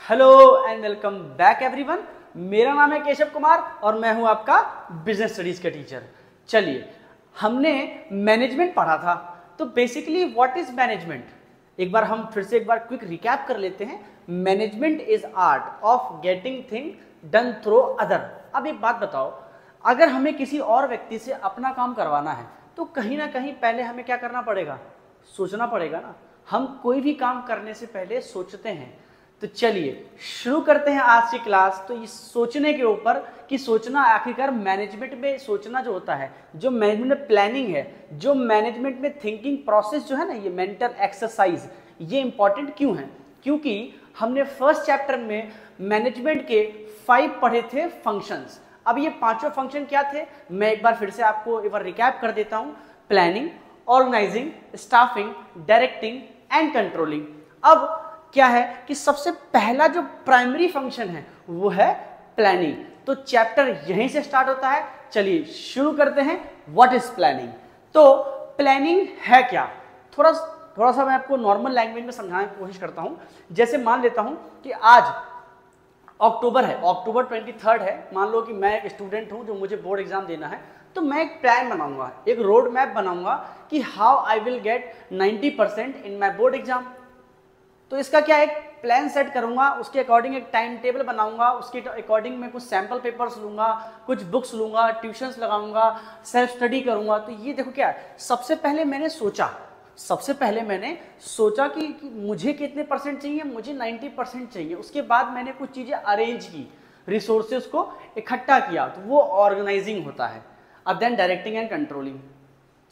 Hello and welcome back everyone. मेरा नाम है केशव कुमार और मैं हूं आपका बिजनेस स्टडीज का टीचर। चलिए, हमने मैनेजमेंट पढ़ा था, तो बेसिकली व्हाट इज मैनेजमेंट, एक बार हम फिर से एक बार क्विक रिकैप कर लेते हैं। Management is art of getting thing done through other. अब एक बात बताओ, अगर हमें किसी और व्यक्ति से अपना काम करवाना है तो कहीं ना कहीं पहले हमें क्या करना पड़ेगा, सोचना पड़ेगा ना। हम कोई भी काम करने से पहले सोचते हैं। तो चलिए शुरू करते हैं आज की क्लास। तो इस सोचने के ऊपर कि सोचना आखिरकार मैनेजमेंट में सोचना जो होता है, जो मैनेजमेंट में प्लानिंग है, जो मैनेजमेंट में थिंकिंग प्रोसेस जो है ना, ये मेंटल एक्सरसाइज, ये इंपॉर्टेंट क्यों है? क्योंकि हमने फर्स्ट चैप्टर में मैनेजमेंट के 5 पढ़े थे फंक्शंस। अब ये 5 फंक्शन क्या थे, मैं एक बार फिर से आपको एक बार रिकैप कर देता हूं। Planning, organising, staffing, directing and controlling. अब क्या है कि सबसे पहला जो प्राइमरी फंक्शन है वो है प्लानिंग। तो चैप्टर यहीं से स्टार्ट होता है। चलिए शुरू करते हैं। What is planning? तो प्लानिंग है क्या, थोड़ा सा मैं आपको नॉर्मल लैंग्वेज में समझाने की कोशिश करता हूं। जैसे मान लेता हूं कि आज अक्टूबर है, अक्टूबर 23 है। मान लो कि मैं एक स्टूडेंट हूं जो मुझे बोर्ड एग्जाम देना है, तो मैं एक प्लान बनाऊंगा, एक रोड मैप बनाऊंगा कि how I will get 90% in my board exam. तो इसका क्या, एक प्लान सेट करूंगा, उसके अकॉर्डिंग एक टाइम टेबल बनाऊंगा, उसके अकॉर्डिंग मैं कुछ सैम्पल पेपर्स लूंगा, कुछ बुक्स लूंगा, ट्यूशंस लगाऊंगा, सेल्फ स्टडी करूंगा। तो ये देखो क्या है, सबसे पहले मैंने सोचा कि मुझे कितने परसेंट चाहिए, मुझे 90% चाहिए। उसके बाद मैंने कुछ चीज़ें अरेंज की, रिसोर्सेज को इकट्ठा किया, तो वो ऑर्गेनाइजिंग होता है। अब देन डायरेक्टिंग एंड कंट्रोलिंग।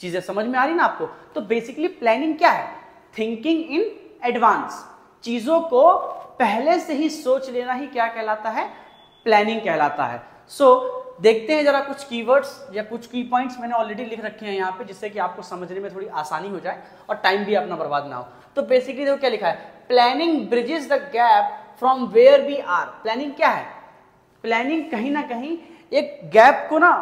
चीज़ें समझ में आ रही ना आपको? तो बेसिकली प्लानिंग क्या है? Thinking in advance. चीजों को पहले से ही सोच लेना ही क्या कहलाता है? प्लानिंग कहलाता है। सो देखते हैं जरा कुछ कीवर्ड्स या कुछ की पॉइंट्स मैंने ऑलरेडी लिख रखे हैं यहाँ पे, जिससे कि आपको समझने में थोड़ी आसानी हो जाए और टाइम भी अपना बर्बाद ना हो। तो बेसिकली देखो क्या लिखा है, planning bridges the gap from where we are. Planning क्या है? प्लानिंग कहीं ना कहीं एक गैप को ना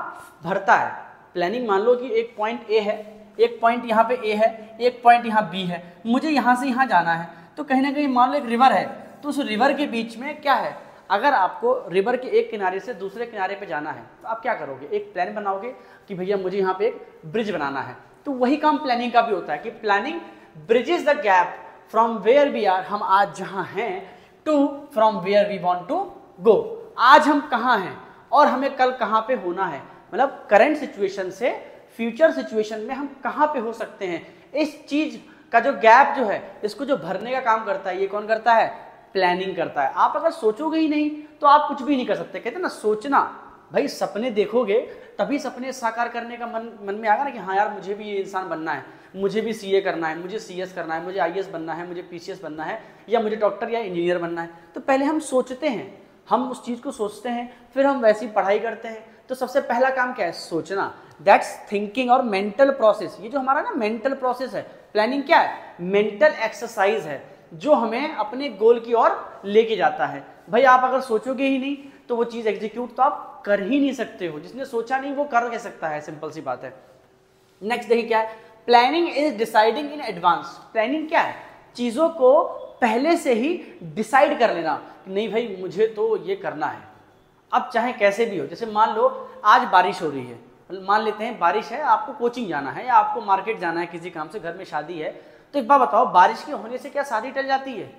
भरता है। प्लानिंग, मान लो कि एक पॉइंट ए है, एक पॉइंट यहाँ पे ए है, एक पॉइंट यहाँ बी है, मुझे यहाँ से यहाँ जाना है। तो कहीं ना कहीं मान लो एक रिवर है, तो उस रिवर के बीच में क्या है, अगर आपको रिवर के एक किनारे से दूसरे किनारे पे जाना है तो आप क्या करोगे? एक प्लान बनाओगे कि भैया मुझे यहाँ पे एक ब्रिज बनाना है। तो वही काम प्लानिंग का भी होता है कि planning bridges the gap from where we are, हम आज जहाँ हैं, to from where we want to go. आज हम कहाँ हैं और हमें कल कहाँ पे होना है, मतलब करंट सिचुएशन से फ्यूचर सिचुएशन में हम कहाँ पे हो सकते हैं। इस चीज का जो गैप जो है, इसको जो भरने का काम करता है, ये कौन करता है? प्लानिंग करता है। आप अगर सोचोगे ही नहीं तो आप कुछ भी नहीं कर सकते। कहते हैं ना, सोचना, भाई सपने देखोगे तभी सपने साकार करने का मन में आएगा ना कि हाँ यार मुझे भी ये इंसान बनना है, मुझे भी सीए करना है, मुझे सीएस करना है, मुझे आईएएस बनना है, मुझे पीसीएस बनना है, या मुझे डॉक्टर या इंजीनियर बनना है। तो पहले हम सोचते हैं, हम उस चीज़ को सोचते हैं, फिर हम वैसी पढ़ाई करते हैं। तो सबसे पहला काम क्या है? सोचना। दैट्स थिंकिंग और मेंटल प्रोसेस। ये जो हमारा ना मेंटल प्रोसेस है, प्लानिंग क्या है? मेंटल एक्सरसाइज है जो हमें अपने गोल की ओर लेके जाता है। भाई आप अगर सोचोगे ही नहीं तो वो चीज़ एग्जीक्यूट तो आप कर ही नहीं सकते हो। जिसने सोचा नहीं वो कर सकता है, सिंपल सी बात है। नेक्स्ट देखिए क्या है, planning is deciding in advance. Planning क्या है? चीज़ों को पहले से ही डिसाइड कर लेना कि नहीं भाई मुझे तो ये करना है, अब चाहे कैसे भी हो। जैसे मान लो आज बारिश हो रही है, मान लेते हैं बारिश है, आपको कोचिंग जाना है या आपको मार्केट जाना है किसी काम से, घर में शादी है। तो एक बात बताओ, बारिश के होने से क्या शादी टल जाती है?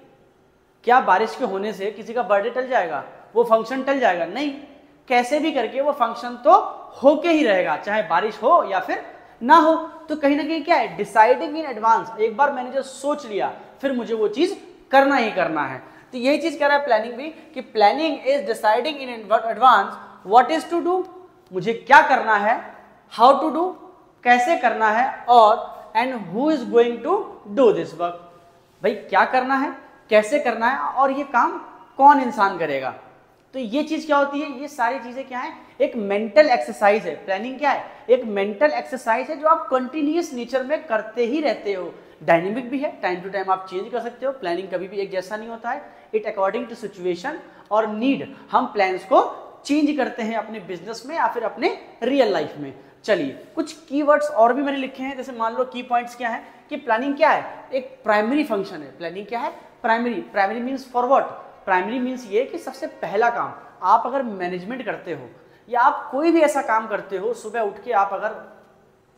क्या बारिश के होने से किसी का बर्थडे टल जाएगा, वो फंक्शन टल जाएगा? नहीं, कैसे भी करके वो फंक्शन तो होके ही रहेगा, चाहे बारिश हो या फिर ना हो। तो कहीं ना कहीं क्या है? Deciding in advance. एक बार मैंने जो सोच लिया फिर मुझे वो चीज करना ही करना है। तो यही चीज कह रहा है प्लानिंग भी, कि planning is deciding in advance what is to do, मुझे क्या करना है, हाउ टू डू, कैसे करना है, और and who is going to do this work. भाई क्या करना है, कैसे करना है, और ये काम कौन इंसान करेगा। तो ये चीज क्या होती है? ये सारी चीजें क्या है? एक मेंटल एक्सरसाइज है। प्लानिंग क्या है? एक मेंटल एक्सरसाइज है जो आप कंटिन्यूअस नेचर में करते ही रहते हो। डायनेमिक भी है, टाइम टू टाइम आप चेंज कर सकते हो। प्लानिंग कभी भी एक जैसा नहीं होता है, इट अकॉर्डिंग टू सिचुएशन और नीड हम प्लान्स को चेंज करते हैं अपने बिजनेस में या फिर अपने रियल लाइफ में। चलिए कुछ कीवर्ड्स और भी मैंने लिखे हैं। जैसे मान लो की पॉइंट्स क्या है कि प्लानिंग क्या है? एक प्राइमरी फंक्शन है। प्लानिंग क्या है? Primary. Primary means for what? Primary means ये कि सबसे पहला काम आप अगर मैनेजमेंट करते हो या आप कोई भी ऐसा काम करते हो, सुबह उठ के आप अगर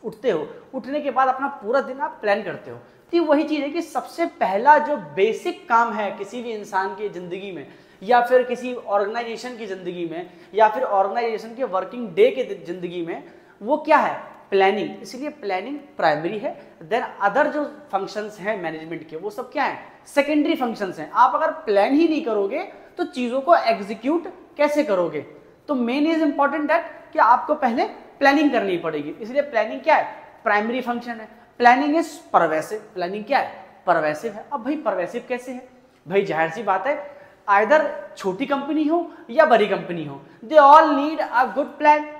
उठते हो, उठने के बाद अपना पूरा दिन आप प्लान करते हो, तो वही चीज़ है कि सबसे पहला जो बेसिक काम है किसी भी इंसान की ज़िंदगी में या फिर किसी ऑर्गेनाइजेशन की ज़िंदगी में या फिर ऑर्गेनाइजेशन के वर्किंग डे के ज़िंदगी में, वो क्या है? प्लानिंग। इसलिए प्लानिंग प्राइमरी है, देन अदर जो फंक्शंस हैं मैनेजमेंट के वो सब क्या है? सेकेंडरी फंक्शंस हैं। आप अगर प्लान ही नहीं करोगे तो चीज़ों को एग्जीक्यूट कैसे करोगे? तो मेन इज इंपॉर्टेंट दैट कि आपको पहले प्लानिंग करनी पड़ेगी। इसलिए प्लानिंग क्या है? प्राइमरी फंक्शन है। Planning is pervasive. प्लानिंग क्या है? परवेसिव है। अब भाई परवेसिव कैसे है? भाई जाहिर सी बात है, आइदर छोटी कंपनी हो या बड़ी कंपनी हो, they all need a good plan.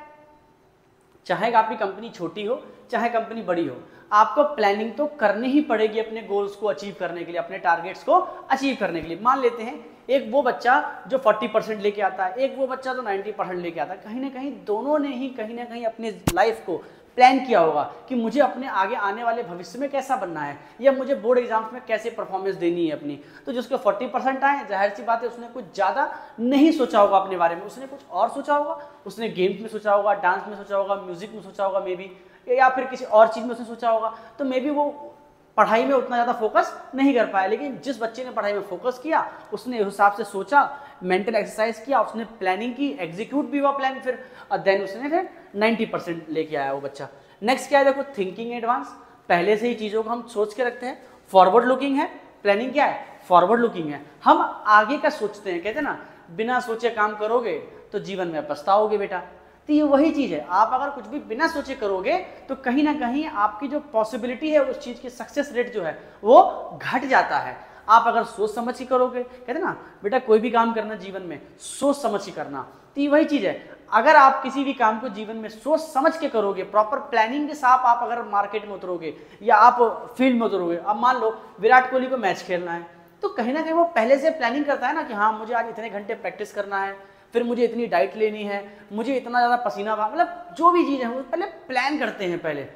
चाहे आपकी कंपनी छोटी हो चाहे कंपनी बड़ी हो, आपको प्लानिंग तो करनी ही पड़ेगी अपने गोल्स को अचीव करने के लिए, अपने टारगेट्स को अचीव करने के लिए। मान लेते हैं एक वो बच्चा जो 40% लेके आता है, एक वो बच्चा जो 90% लेके आता है, कहीं ना कहीं दोनों ने ही कहीं ना कहीं अपने लाइफ को प्लान किया होगा कि मुझे अपने आगे आने वाले भविष्य में कैसा बनना है या मुझे बोर्ड एग्जाम्स में कैसे परफॉर्मेंस देनी है अपनी। तो जिसको 40% आए, जाहिर सी बात है उसने कुछ ज़्यादा नहीं सोचा होगा अपने बारे में, उसने कुछ और सोचा होगा। उसने गेम्स में सोचा होगा, डांस में सोचा होगा, म्यूजिक में सोचा होगा मे बी, या फिर किसी और चीज़ में उसने सोचा होगा। तो मे बी वो पढ़ाई में उतना ज़्यादा फोकस नहीं कर पाया। लेकिन जिस बच्चे ने पढ़ाई में फोकस किया, उसने उस हिसाब से सोचा, मेंटल एक्सरसाइज किया, उसने प्लानिंग की, एग्जीक्यूट भी हुआ प्लान, फिर देन उसने फिर 90% लेके आया वो बच्चा। नेक्स्ट क्या है? देखो, थिंकिंग एडवांस। पहले से ही चीज़ों को हम सोच के रखते हैं। फॉरवर्ड लुकिंग है। प्लानिंग क्या है? फॉरवर्ड लुकिंग है। हम आगे का सोचते हैं। कहते हैं ना, बिना सोचे काम करोगे तो जीवन में पछताओगे बेटा। तो ये वही चीज़ है, आप अगर कुछ भी बिना सोचे करोगे तो कहीं ना कहीं आपकी जो पॉसिबिलिटी है उस चीज़ की सक्सेस रेट जो है वो घट जाता है। आप अगर सोच समझ के करोगे, कहते हैं ना बेटा कोई भी काम करना जीवन में सोच समझ के करना, तो ये वही चीज़ है। अगर आप किसी भी काम को जीवन में सोच समझ के करोगे, प्रॉपर प्लानिंग के साथ आप अगर मार्केट में उतरोगे या आप फील्ड में उतरोगे, अब मान लो विराट कोहली को मैच खेलना है, तो कहीं ना कहीं वो पहले से प्लानिंग करता है ना कि हाँ मुझे आज इतने घंटे प्रैक्टिस करना है, फिर मुझे इतनी डाइट लेनी है, मुझे इतना ज़्यादा पसीना, मतलब जो भी चीज़ है वो पहले प्लान करते हैं। पहले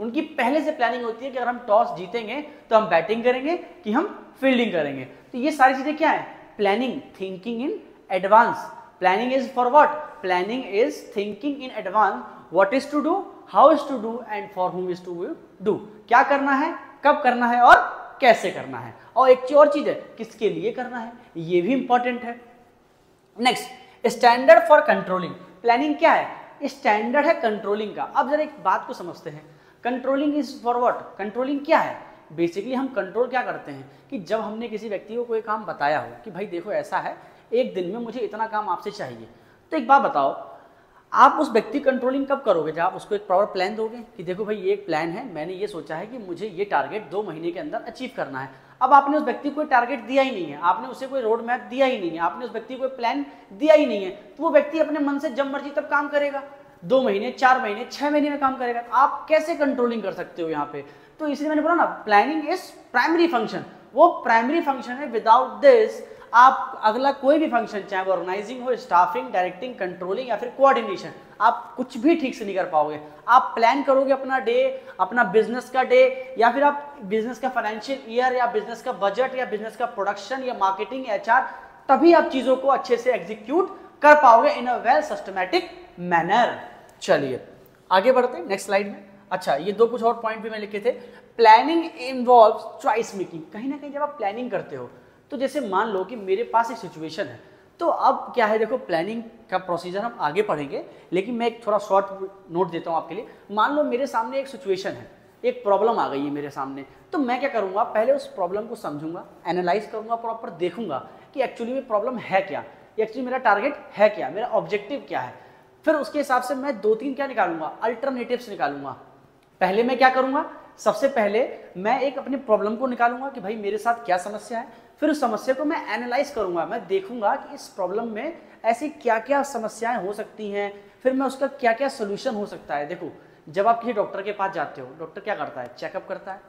उनकी पहले से प्लानिंग होती है कि अगर हम टॉस जीतेंगे तो हम बैटिंग करेंगे कि हम फील्डिंग करेंगे। तो ये सारी चीज़ें क्या है? Planning, thinking in advance. Planning is for what? Planning is thinking in advance what is to do, how is to do and for whom is to do. क्या करना है, कब करना है और कैसे करना है। और एक और चीज़ है, किसके लिए करना है, ये भी इंपॉर्टेंट है। Next, standard for controlling. Planning क्या है? स्टैंडर्ड है कंट्रोलिंग का। अब जरा एक बात को समझते हैं, controlling is for what? Controlling क्या है? बेसिकली हम कंट्रोल क्या करते हैं कि जब हमने किसी व्यक्ति को कोई काम बताया हो कि भाई देखो ऐसा है, एक दिन में मुझे इतना काम आपसे चाहिए, तो एक बात बताओ, आप उस व्यक्ति कंट्रोलिंग कब करोगे? जब आप उसको एक प्रॉपर प्लान दोगे कि देखो भाई ये एक प्लान है, मैंने ये सोचा है कि मुझे ये टारगेट 2 महीने के अंदर अचीव करना है। अब आपने उस व्यक्ति को कोई टारगेट दिया ही नहीं है, आपने उसे कोई रोड मैप दिया ही नहीं है, आपने उस व्यक्ति को कोई प्लान दिया ही नहीं है, तो वो व्यक्ति अपने मन से जब मर्जी तब काम करेगा। 2 महीने, 4 महीने, 6 महीने में काम करेगा। आप कैसे कंट्रोलिंग कर सकते हो यहाँ पे? तो इसलिए मैंने बोला ना, प्लानिंग इज प्राइमरी फंक्शन। वो प्राइमरी फंक्शन है। विदाउट दिस आप अगला कोई भी फंक्शन, चाहे वो ऑर्गेनाइजिंग हो, स्टाफिंग, डायरेक्टिंग, कंट्रोलिंग या फिर कोऑर्डिनेशन, आप कुछ भी ठीक से नहीं कर पाओगे। आप प्लान करोगे अपना डे, अपना बिजनेस का डे, या फिर आप बिजनेस का फाइनेंशियल ईयर या बिजनेस का बजट या बिजनेस का प्रोडक्शन या मार्केटिंग, एचआर, तभी आप चीजों को अच्छे से एग्जीक्यूट कर पाओगे इन अ वेल सिस्टमैटिक मैनर। चलिए आगे बढ़ते हैं नेक्स्ट स्लाइड में। अच्छा, ये 2 कुछ और पॉइंट भी मैं लिखे थे। Planning involves choice making. कहीं ना कहीं जब आप प्लानिंग करते हो, तो जैसे मान लो कि मेरे पास एक सिचुएशन है, तो अब क्या है, देखो प्लानिंग का प्रोसीजर हम आगे पढ़ेंगे, लेकिन मैं एक थोड़ा शॉर्ट नोट देता हूँ आपके लिए। मान लो मेरे सामने एक सिचुएशन है, एक प्रॉब्लम आ गई है मेरे सामने, तो मैं क्या करूँगा, पहले उस प्रॉब्लम को समझूंगा, एनालाइज करूँगा, प्रॉपर देखूंगा कि एक्चुअली में प्रॉब्लम है क्या, एक्चुअली मेरा टारगेट है क्या, मेरा ऑब्जेक्टिव क्या है। फिर उसके हिसाब से मैं 2-3 क्या निकालूंगा, अल्टरनेटिव्स निकालूंगा। पहले मैं क्या करूँगा, सबसे पहले मैं एक अपनी प्रॉब्लम को निकालूंगा कि भाई मेरे साथ क्या समस्या है। फिर उस समस्या को मैं एनालाइज करूंगा, मैं देखूंगा कि इस प्रॉब्लम में ऐसी क्या क्या समस्याएं हो सकती हैं, फिर मैं उसका क्या क्या सोल्यूशन हो सकता है। देखो, जब आप किसी डॉक्टर के पास जाते हो, डॉक्टर क्या करता है, चेकअप करता है,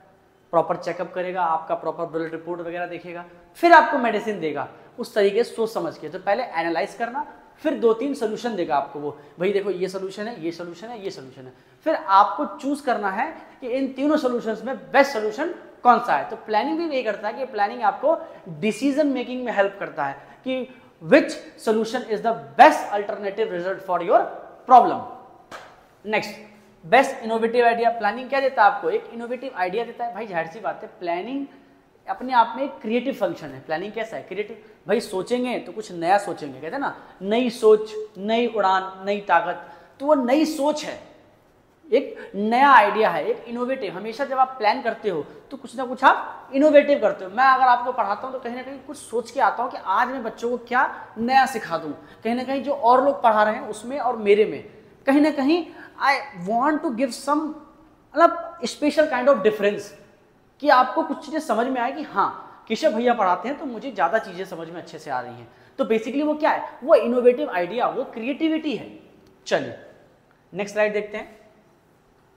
प्रॉपर चेकअप करेगा, आपका प्रॉपर ब्लड रिपोर्ट वगैरह देखेगा, फिर आपको मेडिसिन देगा उस तरीके से सोच समझ के। तो पहले एनालाइज करना, फिर 2-3 सोल्यूशन देगा आपको वो, भाई देखो ये सोल्यूशन है, ये सोल्यूशन है, ये सोल्यूशन है। फिर आपको चूज करना है कि इन तीनों सोल्यूशंस में बेस्ट सोल्यूशन कौन सा है। तो प्लानिंग भी यही करता है कि प्लानिंग आपको डिसीजन मेकिंग में हेल्प करता है कि which solution is the best alternative result for your problem. Next, best innovative idea. Planning क्या देता है आपको? एक इनोवेटिव आइडिया देता है। भाई जाहिर सी बात है, प्लानिंग अपने आप में एक क्रिएटिव फंक्शन है। प्लानिंग कैसा है? क्रिएटिव। भाई सोचेंगे तो कुछ नया सोचेंगे, कहते हैं ना, नई सोच, नई उड़ान, नई ताकत। तो वो नई सोच है, एक नया आइडिया है, एक इनोवेटिव। हमेशा जब आप प्लान करते हो तो कुछ ना कुछ आप इनोवेटिव करते हो। मैं अगर आपको पढ़ाता हूँ तो कहीं ना कहीं कुछ सोच के आता हूँ कि आज मैं बच्चों को क्या नया सिखा दूँ। कहीं ना कहीं जो और लोग पढ़ा रहे हैं उसमें और मेरे में कहीं ना कहीं I want to give some मतलब स्पेशल काइंड ऑफ डिफरेंस, कि आपको कुछ चीज़ें समझ में आए कि हाँ केशव भैया पढ़ाते हैं तो मुझे ज़्यादा चीज़ें समझ में अच्छे से आ रही हैं। तो बेसिकली वो क्या है? वो इनोवेटिव आइडिया, वो क्रिएटिविटी है। चलिए नेक्स्ट स्लाइड देखते हैं।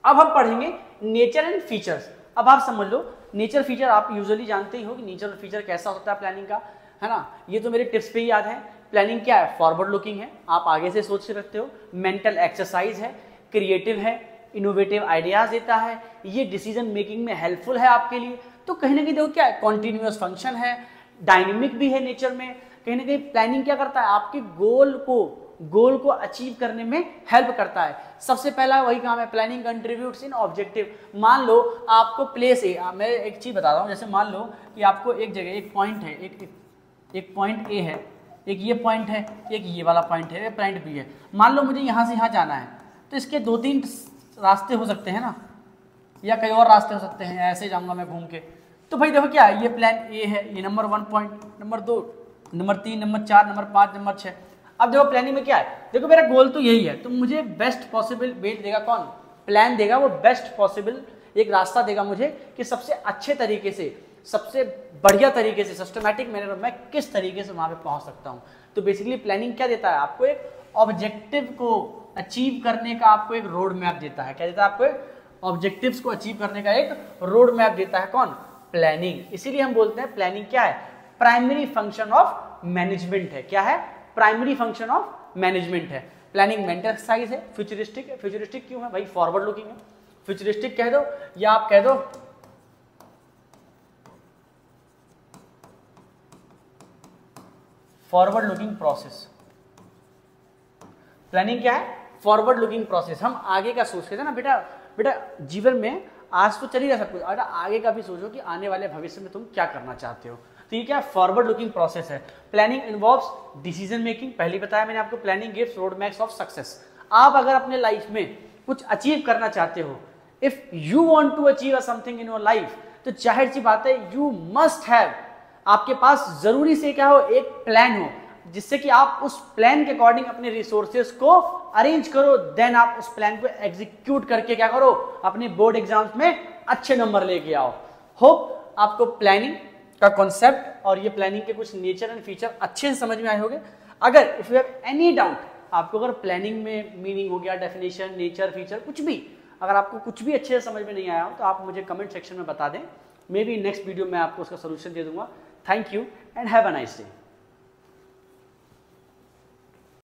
अब हम पढ़ेंगे नेचर एंड फीचर्स। अब आप समझ लो, नेचर फीचर आप यूजुअली जानते ही हो कि नेचर फीचर कैसा होता है प्लानिंग का, है ना। ये तो मेरे टिप्स पे ही याद है। प्लानिंग क्या है? फॉरवर्ड लुकिंग है, आप आगे से सोच सकते हो, मेंटल एक्सरसाइज है, क्रिएटिव है, इनोवेटिव आइडियाज देता है, ये डिसीजन मेकिंग में हेल्पफुल है आपके लिए। तो कहीं ना कहीं देखो क्या है, कॉन्टिन्यूअस फंक्शन है, डायनेमिक भी है नेचर में। कहीं ना कहीं प्लानिंग क्या करता है? आपके गोल को अचीव करने में हेल्प करता है। सबसे पहला वही काम है, प्लानिंग कंट्रीब्यूट्स इन ऑब्जेक्टिव। मान लो आपको प्लेस ए, मैं एक चीज बता रहा हूँ, जैसे मान लो कि आपको एक जगह एक पॉइंट है, एक पॉइंट ए है, एक ये पॉइंट है, एक ये वाला पॉइंट है, एक पॉइंट बी है। मान लो मुझे यहाँ से यहाँ जाना है, तो इसके 2-3 रास्ते हो सकते हैं ना, या कई और रास्ते हो सकते हैं, ऐसे जाऊँगा मैं घूम के। तो भाई देखो क्या है, ये प्लान ए है, ये number 1 point, number 2, number 3, number 4, number 5, number 6। अब देखो प्लानिंग में क्या है, देखो मेरा गोल तो यही है, तो मुझे बेस्ट पॉसिबल वे देगा कौन? प्लान देगा। वो बेस्ट पॉसिबल एक रास्ता देगा मुझे कि सबसे अच्छे तरीके से, सबसे बढ़िया तरीके से, सिस्टमैटिक मैनर में मैं किस तरीके से वहाँ पे पहुँच सकता हूँ। तो बेसिकली प्लानिंग क्या देता है? आपको एक ऑब्जेक्टिव को अचीव करने का आपको एक रोड मैप देता है। क्या देता है? आपको ऑब्जेक्टिव्स को अचीव करने का एक रोड मैप देता है। कौन? प्लानिंग। इसीलिए हम बोलते हैं प्लानिंग क्या है? प्राइमरी फंक्शन ऑफ मैनेजमेंट है। क्या है? प्राइमरी फंक्शन ऑफ मैनेजमेंट है। प्लानिंग मेंटल एक्सरसाइज है, फ्यूचरिस्टिक है। फ्यूचरिस्टिक क्यों है भाई? फॉरवर्ड लुकिंग है। फ्यूचरिस्टिक कह दो या आप कह दो फॉरवर्ड लुकिंग प्रोसेस। प्लानिंग क्या है? Forward looking process. हम आगे का सोचते थे ना बेटा जीवन में आज तो चल ही रहा सब कुछ, और आगे का भी सोचो कि आने वाले भविष्य में तुम क्या करना चाहते हो। तो ये क्या? फॉरवर्ड लुकिंग प्रोसेस है। Planning involves decision making. पहले बताया मैंने आपको, planning gives road maps of success. आप अगर अपने लाइफ में कुछ अचीव करना चाहते हो, if you want to achieve something in your life, तो जाहिर सी बात है यू मस्ट हैव, आपके पास जरूरी से क्या हो? एक प्लान हो, जिससे कि आप उस प्लान के अकॉर्डिंग अपने रिसोर्सेज को अरेंज करो। देन आप उस प्लान को एग्जीक्यूट करके क्या करो? अपने बोर्ड एग्जाम्स में अच्छे नंबर लेके आओ। होप आपको प्लानिंग का कॉन्सेप्ट और ये प्लानिंग के कुछ नेचर एंड फीचर अच्छे से समझ में आए होंगे। अगर if you have any doubt, आपको अगर प्लानिंग में मीनिंग हो गया, डेफिनेशन, नेचर, फीचर, कुछ भी, अगर आपको कुछ भी अच्छे से समझ में नहीं आया हो तो आप मुझे कमेंट सेक्शन में बता दें। मे बी नेक्स्ट वीडियो में आपको उसका सोल्यूशन दे दूंगा। Thank you and have a nice day.